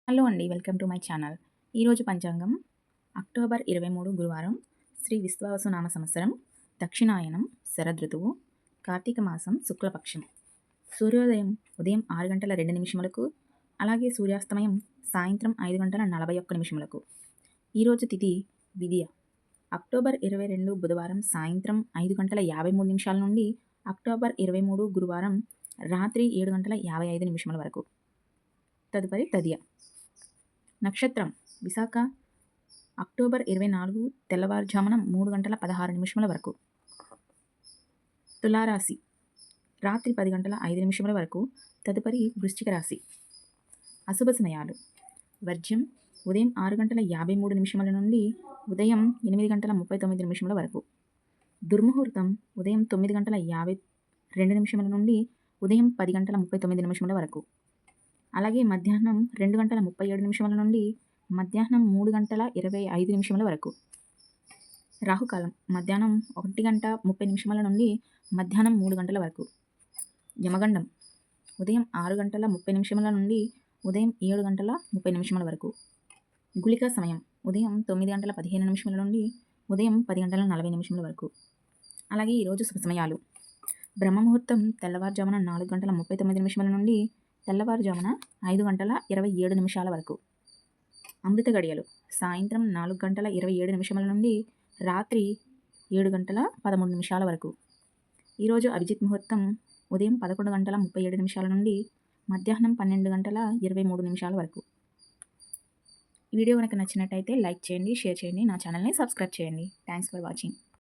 Hello అండి. Welcome to my channel. ఈరోజు పంచాంగం అక్టోబర్ 23 గురువారం, శ్రీ విశ్వావసునామ సంవత్సరం, దక్షిణాయనం, శరదృతువు, కార్తీక మాసం, శుక్లపక్షం. సూర్యోదయం ఉదయం 6 గంటల 2 నిమిషములకు, అలాగే సూర్యాస్తమయం సాయంత్రం 5 గంటల 41 నిమిషములకు. ఈరోజు తిథి విదియ. అక్టోబర్ 22 బుధవారం సాయంత్రం 5 గంటల 53 నిమిషాల నుండి అక్టోబర్ 23 గురువారం రాత్రి 7 గంటల 55 నిమిషముల వరకు. తదుపరి తదియ. నక్షత్రం విశాఖ. అక్టోబర్ 24 తెల్లవారుజామున 3 గంటల 16 నిమిషముల వరకు. తులారాశి రాత్రి 10 గంటల 5 నిమిషముల వరకు. తదుపరి వృశ్చిక రాశి. అశుభ సమయాలు: వర్జ్యం ఉదయం 6 గంటల 53 నిమిషముల నుండి ఉదయం 8 గంటల 39 నిమిషముల వరకు. దుర్ముహూర్తం ఉదయం 9 గంటల 52 నిమిషముల నుండి ఉదయం 10 గంటల 39 నిమిషముల వరకు. అలాగే మధ్యాహ్నం 2 గంటల 37 నిమిషముల నుండి మధ్యాహ్నం 3 గంటల 25 నిమిషముల వరకు. రాహుకాలం మధ్యాహ్నం 1 గంట 30 నిమిషముల నుండి మధ్యాహ్నం 3 గంటల వరకు. యమగండం ఉదయం 6 గంటల 30 నిమిషముల నుండి ఉదయం 7 గంటల 30 నిమిషముల వరకు. గుళికా సమయం ఉదయం 9 గంటల 15 నిమిషముల నుండి ఉదయం 10 గంటల 40 నిమిషముల వరకు. అలాగే ఈరోజు శుభ సమయాలు: బ్రహ్మముహూర్తం తెల్లవారుజామున 4 గంటల 39 నిమిషముల నుండి తెల్లవారుజామున 5 గంటల 27 నిమిషాల వరకు. అమృత గడియలు సాయంత్రం 4 గంటల 27 నిమిషముల నుండి రాత్రి 7 గంటల 13 నిమిషాల వరకు. ఈరోజు అభిజిత్ ముహూర్తం ఉదయం 11 గంటల 37 నిమిషాల నుండి మధ్యాహ్నం 12 గంటల 23 నిమిషాల వరకు. ఈ వీడియో కనుక నచ్చినట్టయితే లైక్ చేయండి, షేర్ చేయండి, నా ఛానల్ని సబ్స్క్రైబ్ చేయండి. Thanks for watching.